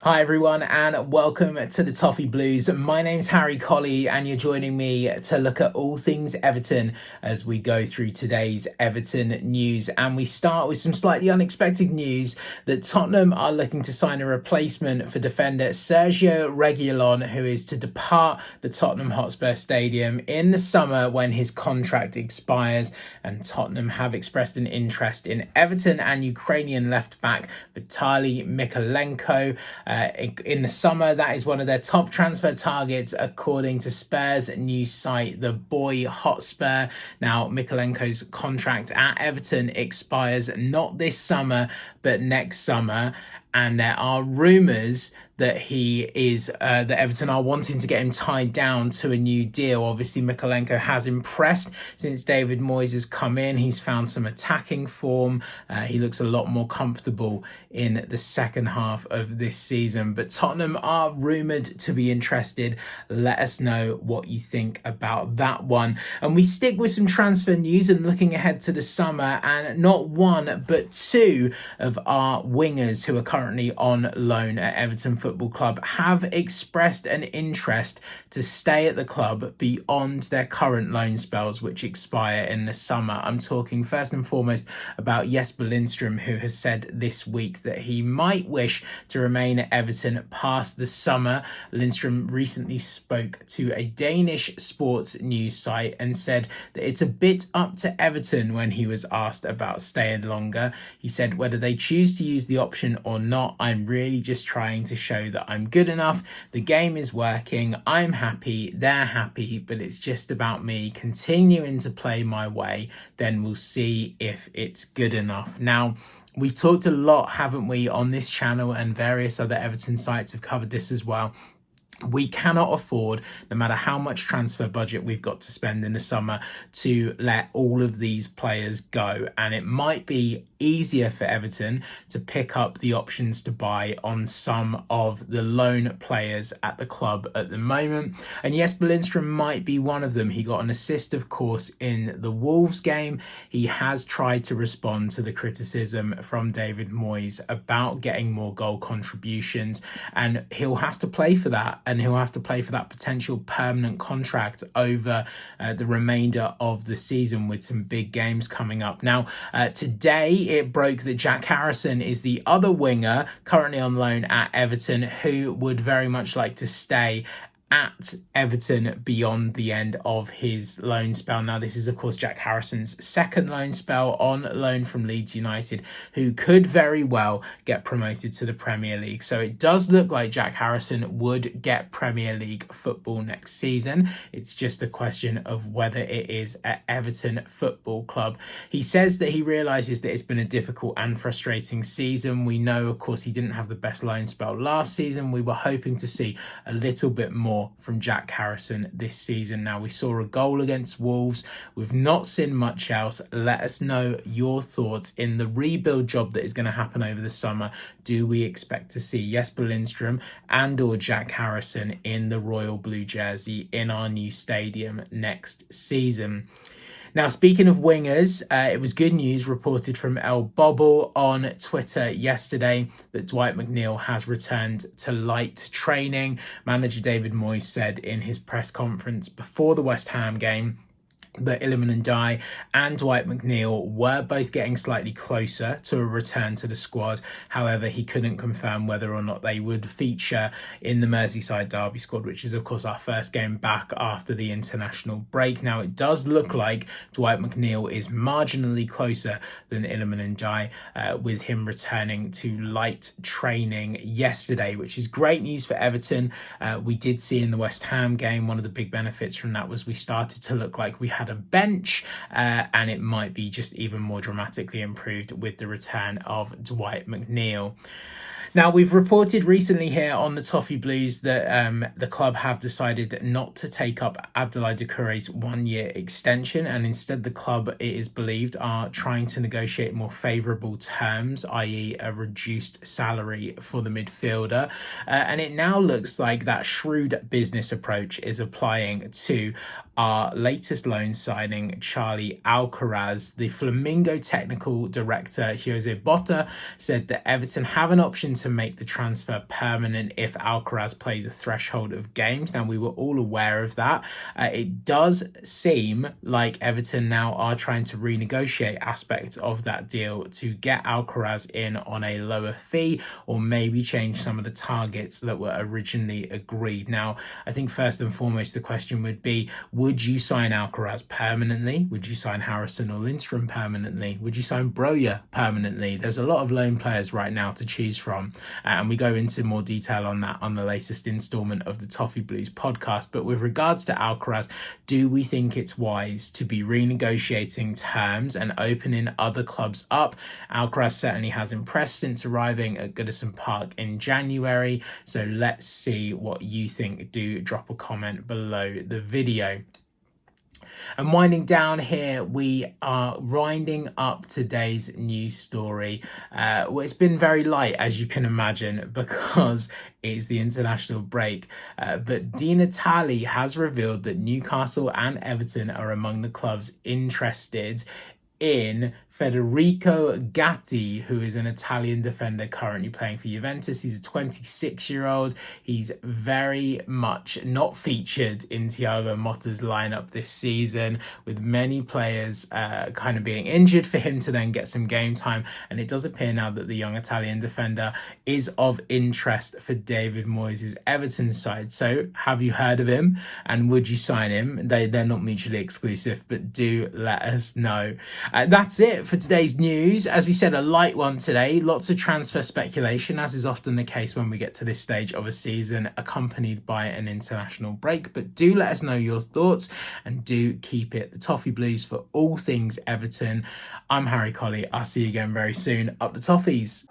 Hi everyone and welcome to the Toffee Blues. My name's Harry Colley and you're joining me to look at all things Everton as we go through today's Everton news. And we start with some slightly unexpected news that Tottenham are looking to sign a replacement for defender Sergio Reguilon, who is to depart the Tottenham Hotspur Stadium in the summer when his contract expires. And Tottenham have expressed an interest in Everton and Ukrainian left back Vitaly MYKOLENKO. In the summer, that is one of their top transfer targets, according to Spurs news site The Boy Hotspur. Now, Mykolenko's contract at Everton expires not this summer, but next summer. And there are rumours that that Everton are wanting to get him tied down to a new deal. Obviously, Mykolenko has impressed since David Moyes has come in. He's found some attacking form. He looks a lot more comfortable in the second half of this season. But Tottenham are rumoured to be interested. Let us know what you think about that one. And we stick with some transfer news and looking ahead to the summer. And not one, but two of our wingers who are currently on loan at Everton Football Club have expressed an interest to stay at the club beyond their current loan spells, which expire in the summer. I'm talking first and foremost about Jesper Lindström, who has said this week that he might wish to remain at Everton past the summer. Lindström recently spoke to a Danish sports news site and said that it's a bit up to Everton when he was asked about staying longer. He said, whether they choose to use the option or not, I'm really just trying to show that I'm good enough. The game is working. I'm happy. They're happy. But it's just about me continuing to play my way. Then we'll see if it's good enough. Now, we've talked a lot, haven't we, on this channel, and various other Everton sites have covered this as well. We cannot afford, no matter how much transfer budget we've got to spend in the summer, to let all of these players go. And it might be easier for Everton to pick up the options to buy on some of the loan players at the club at the moment. And yes, Lindström might be one of them. He got an assist, of course, in the Wolves game. He has tried to respond to the criticism from David Moyes about getting more goal contributions, and he'll have to play for that. And he'll have to play for that potential permanent contract over the remainder of the season, with some big games coming up. Now, today it broke that Jack Harrison is the other winger currently on loan at Everton who would very much like to stay at Everton beyond the end of his loan spell. Now, this is, of course, Jack Harrison's second loan spell on loan from Leeds United, who could very well get promoted to the Premier League. So it does look like Jack Harrison would get Premier League football next season. It's just a question of whether it is at Everton Football Club. He says that he realises that it's been a difficult and frustrating season. We know, of course, he didn't have the best loan spell last season. We were hoping to see a little bit more from Jack Harrison this season. Now, we saw a goal against Wolves. We've not seen much else. Let us know your thoughts in the rebuild job that is going to happen over the summer. Do we expect to see Jesper Lindström and or Jack Harrison in the royal blue jersey in our new stadium next season? Now, speaking of wingers, it was good news reported from El Bobble on Twitter yesterday that Dwight McNeil has returned to light training. Manager David Moyes said in his press conference before the West Ham game that Iliman Ndiaye and Dwight McNeil were both getting slightly closer to a return to the squad. However, he couldn't confirm whether or not they would feature in the Merseyside derby squad, which is, of course, our first game back after the international break. Now, it does look like Dwight McNeil is marginally closer than Iliman Ndiaye, with him returning to light training yesterday, which is great news for Everton. We did see in the West Ham game, one of the big benefits from that was we started to look like we had a bench, and it might be just even more dramatically improved with the return of Dwight McNeil. Now, we've reported recently here on the Toffee Blues that the club have decided not to take up Abdoulaye Doucouré's one-year extension, and instead the club, it is believed, are trying to negotiate more favourable terms, i.e. a reduced salary for the midfielder. And it now looks like that shrewd business approach is applying to our latest loan signing, Charlie Alcaraz. The Flamingo technical director, Jose Botta, said that Everton have an option to make the transfer permanent if Alcaraz plays a threshold of games. Now, we were all aware of that. It does seem like Everton now are trying to renegotiate aspects of that deal to get Alcaraz in on a lower fee, or maybe change some of the targets that were originally agreed. Now, I think first and foremost, the question would be, would you sign Alcaraz permanently? Would you sign Harrison or Lindstrom permanently? Would you sign Broja permanently? There's a lot of loan players right now to choose from, and we go into more detail on that on the latest installment of the Toffee Blues podcast. But with regards to Alcaraz, do we think it's wise to be renegotiating terms and opening other clubs up? Alcaraz certainly has impressed since arriving at Goodison Park in January, so let's see what you think. Do drop a comment below the video. And winding down here, we are winding up today's news story. Well, it's been very light, as you can imagine, because it's the international break. But Di Natale has revealed that Newcastle and Everton are among the clubs interested in Federico Gatti, who is an Italian defender currently playing for Juventus. He's a 26-year-old. He's very much not featured in Thiago Motta's lineup this season, with many players kind of being injured for him to then get some game time. And it does appear now that the young Italian defender is of interest for David Moyes' Everton side. So have you heard of him, and would you sign him? They're not mutually exclusive, but do let us know. That's it for today's news. As we said, a light one today. Lots of transfer speculation, as is often the case when we get to this stage of a season, accompanied by an international break. But do let us know your thoughts, and do keep it the Toffee Blues for all things Everton. I'm Harry Colley. I'll see you again very soon. Up the Toffees.